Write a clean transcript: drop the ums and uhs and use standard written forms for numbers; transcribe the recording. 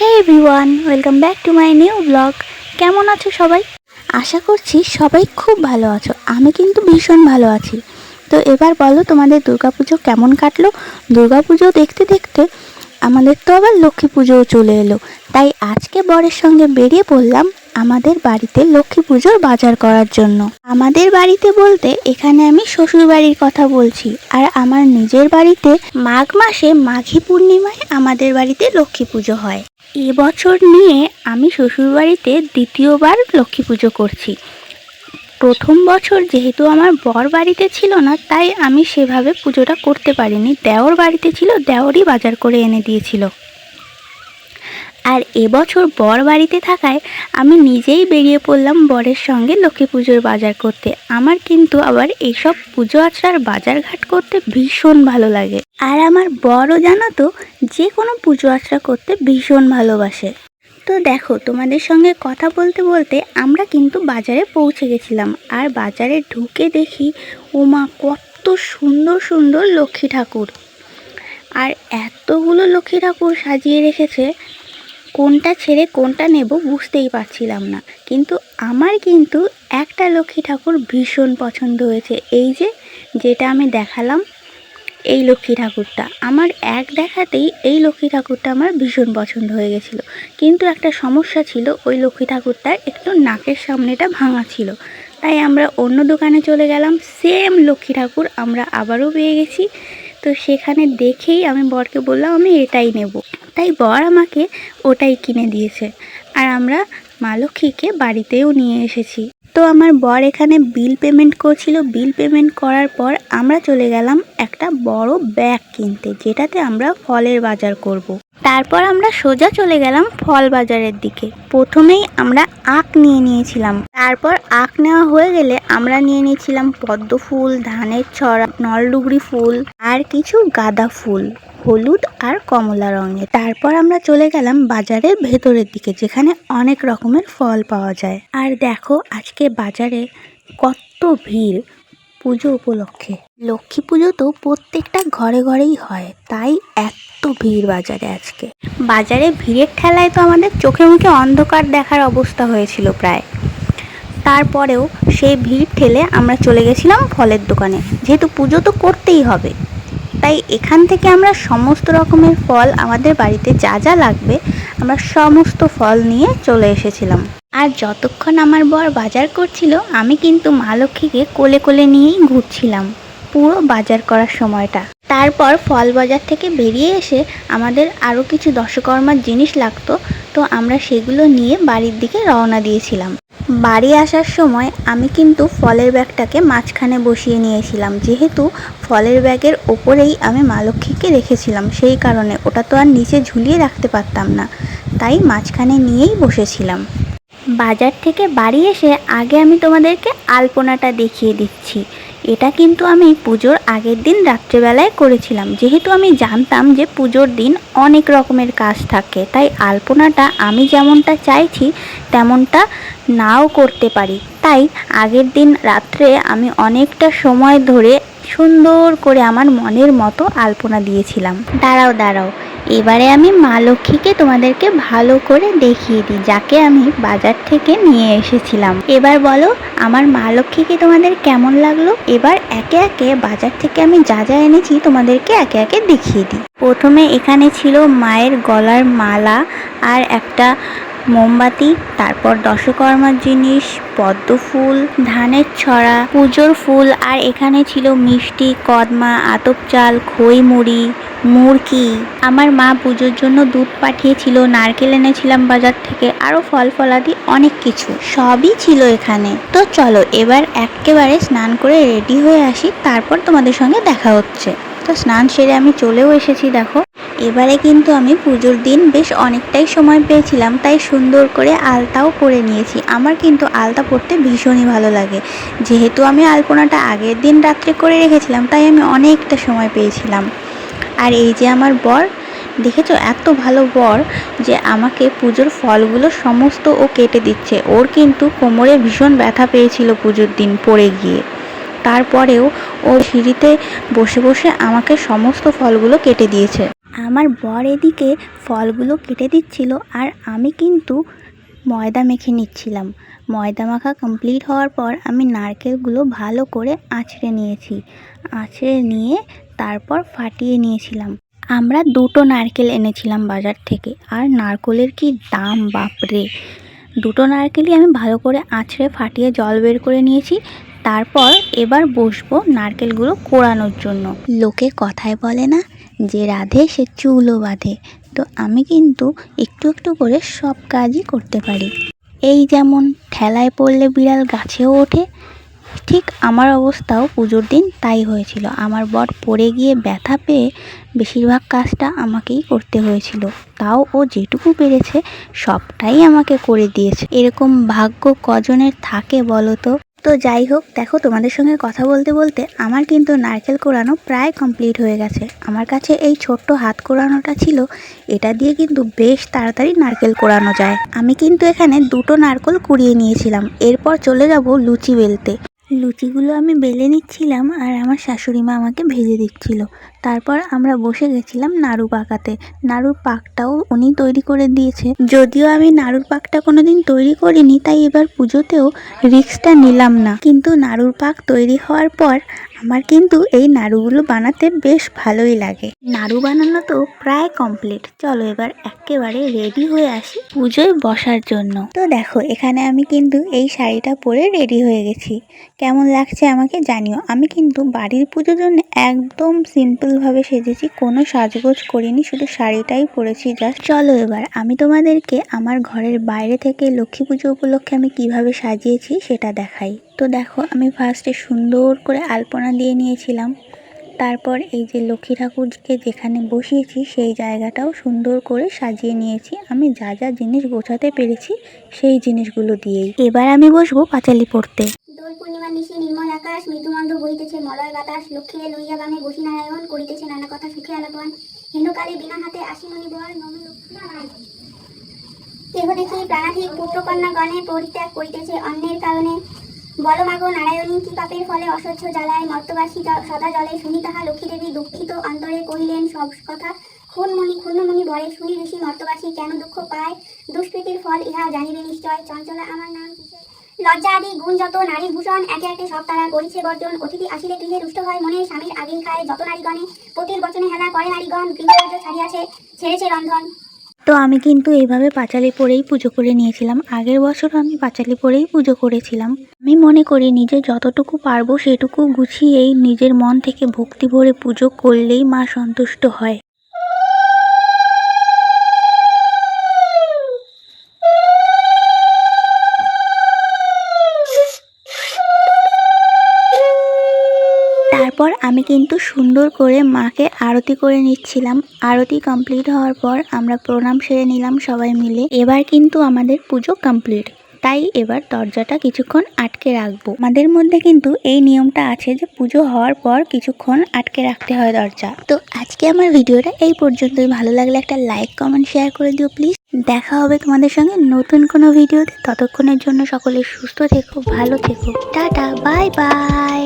Hey everyone, welcome back to my new blog. কেমন আছো সবাই? আশা করছি সবাই খুব ভালো আছো। আমি কিন্তু ভীষণ ভালো আছি। তো এবার বলো, তোমাদের দুর্গাপুজো কেমন কাটলো? দুর্গাপুজো দেখতে দেখতে আমাদের তো আবার লক্ষ্মী পুজোও চলে এলো। তাই আজকে বরের সঙ্গে বেরিয়ে পড়লাম আমাদের বাড়িতে লক্ষ্মী পুজোর বাজার করার জন্য। আমাদের বাড়িতে বলতে এখানে আমি শ্বশুর বাড়ির কথা বলছি। আর আমার নিজের বাড়িতে মাঘ মাসে মাঘী পূর্ণিমায় আমাদের বাড়িতে লক্ষ্মী পুজো হয়। এবছর নিয়ে আমি শ্বশুরবাড়িতে দ্বিতীয়বার লক্ষ্মী পুজো করছি। প্রথম বছর যেহেতু আমার বর বাড়িতে ছিল না, তাই আমি সেভাবে পুজোটা করতে পারিনি। দেওর বাড়িতে ছিল, দেওরই বাজার করে এনে দিয়েছিল। আর এবছর বর বাড়িতে থাকায় আমি নিজেই বেরিয়ে পড়লাম বরের সঙ্গে লক্ষ্মী পুজোর বাজার করতে। আমার কিন্তু আবার এইসব পুজো আচার বাজারঘাট করতে ভীষণ ভালো লাগে। আর আমার বরও জানো তো, যে কোনো পুজো আচার করতে ভীষণ ভালোবাসে। তো দেখো, তোমাদের সঙ্গে কথা বলতে বলতে আমরা কিন্তু বাজারে পৌঁছে গেছিলাম। আর বাজারে ঢুকে দেখি, ওমা কত সুন্দর সুন্দর লক্ষ্মী ঠাকুর! আর এতগুলো লক্ষ্মী ঠাকুর সাজিয়ে রেখেছে, কোনটা ছেড়ে কোনটা নেব বুঝতেই পারছিলাম না। কিন্তু আমার কিন্তু একটা লক্ষ্মী ঠাকুর ভীষণ পছন্দ হয়েছে। এই যেটা আমি দেখালাম, এই লক্ষ্মী ঠাকুরটা আমার এক দেখাতেই এই লক্ষ্মী ঠাকুরটা আমার ভীষণ পছন্দ হয়ে গেছিলো। কিন্তু একটা সমস্যা ছিল, ওই লক্ষ্মী ঠাকুরটার একটু নাকের সামনেটা ভাঙা ছিল। তাই আমরা অন্য দোকানে চলে গেলাম। সেম লক্ষ্মী ঠাকুর আমরা আবারও পেয়ে গেছি। তো সেখানে দেখেই আমি বরকে বললাম আমি এটাই নেব। তাই বর আমাকে ওটাই কিনে দিয়েছে। আর আমরা মা লক্ষ্মীকে বাড়িতেও নিয়ে এসেছি। তো আমার বর এখানে বিল পেমেন্ট করছিল। বিল পেমেন্ট করার পর আমরা চলে গেলাম একটা বড় ব্যাগ কিনতে, যেটাতে আমরা ফলের বাজার করব। তারপর আমরা সোজা চলে গেলাম ফল বাজারের দিকে। প্রথমেই আমরা আখ নিয়ে নিয়েছিলাম। তারপর আখ নেওয়া হয়ে গেলে আমরা নিয়ে নিয়েছিলাম পদ্ম ফুল, ধানের ছড়া, নলডুগরি ফুল আর কিছু গাঁদা ফুল, হলুদ আর কমলা রঙের। তারপর আমরা চলে গেলাম বাজারের ভেতরের দিকে, যেখানে অনেক রকমের ফল পাওয়া যায়। আর দেখো আজকে বাজারে কত ভিড় পুজো উপলক্ষে। লক্ষ্মী পুজো তো প্রত্যেকটা ঘরে ঘরেই হয়, তাই এত ভিড় বাজারে আজকে। বাজারে ভিড়ের ঠেলায় তো আমাদের চোখে মুখে অন্ধকার দেখার অবস্থা হয়েছিল প্রায়। তারপরেও সেই ভিড় ঠেলে আমরা চলে গেছিলাম ফলের দোকানে, যেহেতু পুজো তো করতেই হবে। তাই এখান থেকে আমরা সমস্ত রকমের ফল, আমাদের বাড়িতে যা যা লাগবে আমরা সমস্ত ফল নিয়ে চলে এসেছিলাম। আর যতক্ষণ আমার বর বাজার করছিল, আমি কিন্তু মা লক্ষ্মীকে কোলে কোলে নিয়েই ঘুরছিলাম পুরো বাজার করার সময়টা। তারপর ফল বাজার থেকে বেরিয়ে এসে আমাদের আরও কিছু দশকর্মার জিনিস লাগতো, তো আমরা সেগুলো নিয়ে বাড়ির দিকে রওনা দিয়েছিলাম। বাড়ি আসার সময় আমি কিন্তু ফলের ব্যাগটাকে মাঝখানে বসিয়ে নিয়েছিলাম, যেহেতু ফলের ব্যাগের ওপরেই আমি মা লক্ষ্মীকে রেখেছিলাম। সেই কারণে ওটা তো আর নিচে ঝুলিয়ে রাখতে পারতাম না, তাই মাঝখানে নিয়েই বসেছিলাম। বাজার থেকে বাড়ি এসে আগে আমি তোমাদেরকে আলপনাটা দেখিয়ে দিচ্ছি। এটা কিন্তু আমি পুজোর আগের দিন রাত্রেবেলায় করেছিলাম, যেহেতু আমি জানতাম যে পুজোর দিন অনেক রকমের কাজ থাকে। তাই আলপনাটা আমি যেমনটা চাইছি তেমনটা নাও করতে পারি। তাই আগের দিন রাত্রে আমি অনেকটা সময় ধরে সুন্দর করে আমার মনের মতো আলপনা দিয়েছিলাম। দাঁড়াও, এবারে আমি মা লক্ষ্মীকে তোমাদেরকে ভালো করে দেখিয়ে দিই, যাকে আমি বাজার থেকে নিয়ে এসেছিলাম। এবার বলো, আমার মা লক্ষ্মীকে তোমাদের কেমন লাগলো? এবার একে একে বাজার থেকে আমি যা যা এনেছি তোমাদেরকে একে একে দেখিয়ে দিই। প্রথমে এখানে ছিল মায়ের গলার মালা আর একটা মোমবাতি, তারপর দশকর্মার জিনিস, পদ্ম ফুল, ধানের ছড়া, পুজোর ফুল, আর এখানে ছিল মিষ্টি, কদমা, আতপ চাল, খই মুড়ি, মুরকি। আমার মা পুজোর জন্য দুধ পাঠিয়েছিল, নারকেল এনেছিলাম বাজার থেকে, আরও ফল ফলাদি অনেক কিছু সবই ছিল এখানে। তো চলো এবার একেবারে স্নান করে রেডি হয়ে আসি, তারপর তোমাদের সঙ্গে দেখা হচ্ছে। তো স্নান সেরে আমি চলেও এসেছি। দেখো এবারে কিন্তু আমি পুজোর দিন বেশ অনেকটাই সময় পেয়েছিলাম, তাই সুন্দর করে আলতাও পরে নিয়েছি। আমার কিন্তু আলতা পরতে ভীষণই ভালো লাগে। যেহেতু আমি আলপনাটা আগের দিন রাত্রে করে রেখেছিলাম, তাই আমি অনেকটা সময় পেয়েছিলাম। আর এই যে আমার বর, দেখেছো এত ভালো বর যে আমাকে পুজোর ফলগুলো সমস্ত ও কেটে দিচ্ছে। ওর কিন্তু কোমরে ভীষণ ব্যথা পেয়েছিল পুজোর দিন পড়ে গিয়ে। তারপরেও ও সিঁড়িতে বসে বসে আমাকে সমস্ত ফলগুলো কেটে দিয়েছে। আমার বর এদিকে ফলগুলো কেটে দিচ্ছিল আর আমি কিন্তু ময়দা মেখে নিচ্ছিলাম। ময়দা মাখা কমপ্লিট হওয়ার পর আমি নারকেলগুলো ভালো করে আঁচড়ে নিয়েছি। আঁচড়ে নিয়ে তারপর ফাটিয়ে নিয়েছিলাম। আমরা 2টো নারকেল এনেছিলাম বাজার থেকে, আর নারকেলের কি দাম বাপরে! 2টো নারকেলই আমি ভালো করে আঁচড়ে ফাটিয়ে জল বের করে নিয়েছি। তারপর এবার বসবো নারকেলগুলো কোড়ানোর জন্য। লোকে কথায় বলে না যে রাধে সে চুলও বাঁধে, তো আমি কিন্তু একটু একটু করে সব কাজই করতে পারি। এই যেমন ঠেলায় পড়লে বিড়াল গাছেও ওঠে, ঠিক আমার অবস্থাও পুজোর দিন তাই হয়েছিল। আমার বর পড়ে গিয়ে ব্যথা পেয়ে বেশিরভাগ কাজটা আমাকেই করতে হয়েছিল, তাও ও যেটুকু পেরেছে সবটাই আমাকে করে দিয়েছে। এরকম ভাগ্য কজনের থাকে বলো তো? তো যাই হোক, দেখো তোমাদের সঙ্গে কথা বলতে বলতে আমার কিন্তু নারকেল কোড়ানো প্রায় কমপ্লিট হয়ে গেছে। আমার কাছে এই ছোট্ট হাত কোড়ানোটা ছিল, এটা দিয়ে কিন্তু বেশ তাড়াতাড়ি নারকেল কোড়ানো যায়। আমি কিন্তু এখানে 2টো নারকেল কুড়িয়ে নিয়েছিলাম। এরপর চলে যাব লুচি বেলতে। লুচিগুলো আমি বেলে নিচ্ছিলাম আর আমার শাশুড়ি মা আমাকে ভেজে দিচ্ছিল। তারপর আমরা বসে গেছিলাম নাড়ু পাকাতে। নাড়ুর পাকটাও উনি তৈরি করে দিয়েছে। যদিও আমি নাড়ুর পাকটা কোনোদিন তৈরি করিনি, তাই এবার পুজোতেও রিস্কটা নিলাম না। কিন্তু নাড়ুর পাক তৈরি হওয়ার পর আমার কিন্তু এই নাড়ুগুলো বানাতে বেশ ভালোই লাগে। নাড়ু বানানো তো প্রায় কমপ্লিট। চলো এবার একেবারে রেডি হয়ে আসি পুজোয় বসার জন্য। তো দেখো এখানে আমি কিন্তু এই শাড়িটা পরে রেডি হয়ে গেছি। কেমন লাগছে আমাকে জানিও। আমি কিন্তু বাড়ির পুজোর জন্য একদম সিম্পলভাবে সেজেছি, কোনো সাজগোজ করিনি, শুধু শাড়িটাই পরেছি জাস্ট। চলো এবার আমি তোমাদেরকে আমার ঘরের বাইরে থেকে লক্ষ্মী পুজো উপলক্ষে আমি কিভাবে সাজিয়েছি সেটা দেখাই। তো দেখো আমি ফার্স্টে সুন্দর করে আলপনা দিয়ে নিয়েছিলাম। তারপর এই যে লক্ষ্মী ঠাকুরকে যেখানে বসিয়েছি সেই জায়গাটাও সুন্দর করে সাজিয়ে নিয়েছি। আমি যা যা জিনিস গোছাতে পেরেছি সেই জিনিসগুলো দিয়েই। এবার আমি বসবো পাঁচালি পড়তে। দোল পূর্ণিমার নিশি নির্মল আকাশ, মৃদুমন্দ বহিতেছে মলয় বাতাস। লক্ষ্মীরে লইয়া বামে বসি নারায়ণ, করিতেছে নানা কথা সুখে আলাপন। হেনুকালে বিনা হাতে আসি মণিবর, নমে লক্ষ্মী নারায়ণ। কেহ দেখি প্রাণাধিক পুত্রকন্যা গণে, পরিত্যাগ করিতেছে অন্যের কারণে। বলমাগো নারায়ণী, কি পাপের ফলে অসহ্য জ্বালায় মর্তবাসী সদা জলে। শুনি তাহা লক্ষ্মী দেবী দুঃখিত অন্তরে কহিলেন সব কথা। ক্ষুণ্ণমণি বরে শুনি ঋষি মর্তবাসী কেন দুঃখ পায়। দুষ্কৃতির ফল ইহা জানিবে নিশ্চয়, চঞ্চলা আমার নাম কিসের। লজ্জা আদি গুণ যত নারী ভূষণ, একে একে সব তারা করিছে বর্জন। অতিথি আসিলে গৃহে রুষ্ট হয় মনে, স্বামীর আগেই খায় যত নারীগণে। পতির বচনে হেলা করে নারীগণ, গৃহকার্য ছাড়িয়াছে ছেড়েছে রন্ধন। তো আমি কিন্তু এইভাবে পাঁচালি পরেই পুজো করে নিয়েছিলাম। আগের বছর আমি পাঁচালি পরেই পুজো করেছিলাম। আমি মনে করি নিজে যতটুকু পারবো সেটুকু গুছিয়েই নিজের মন থেকে ভক্তি ভরে পুজো করলেই মা সন্তুষ্ট হয়। তারপর আমি কিন্তু সুন্দর করে মাকে আরতি করে নিচ্ছিলাম। আরতি কমপ্লিট হওয়ার পর আমরা প্রণাম সেরে নিলাম সবাই মিলে। এবার কিন্তু আমাদের পুজো কমপ্লিট, তাই এবার দরজাটা কিছুক্ষণ আটকে রাখবো। আমাদের মধ্যে কিন্তু এই নিয়মটা আছে যে পুজো হওয়ার পর কিছুক্ষণ আটকে রাখতে হয় দরজা। তো আজকে আমার ভিডিওটা এই পর্যন্তই। ভালো লাগলে একটা লাইক কমেন্ট শেয়ার করে দিও প্লিজ। দেখা হবে তোমাদের সঙ্গে নতুন কোনো ভিডিওতে। ততক্ষণের জন্য সকলে সুস্থ থেকো, ভালো থেকো, টাটা, বাই বাই।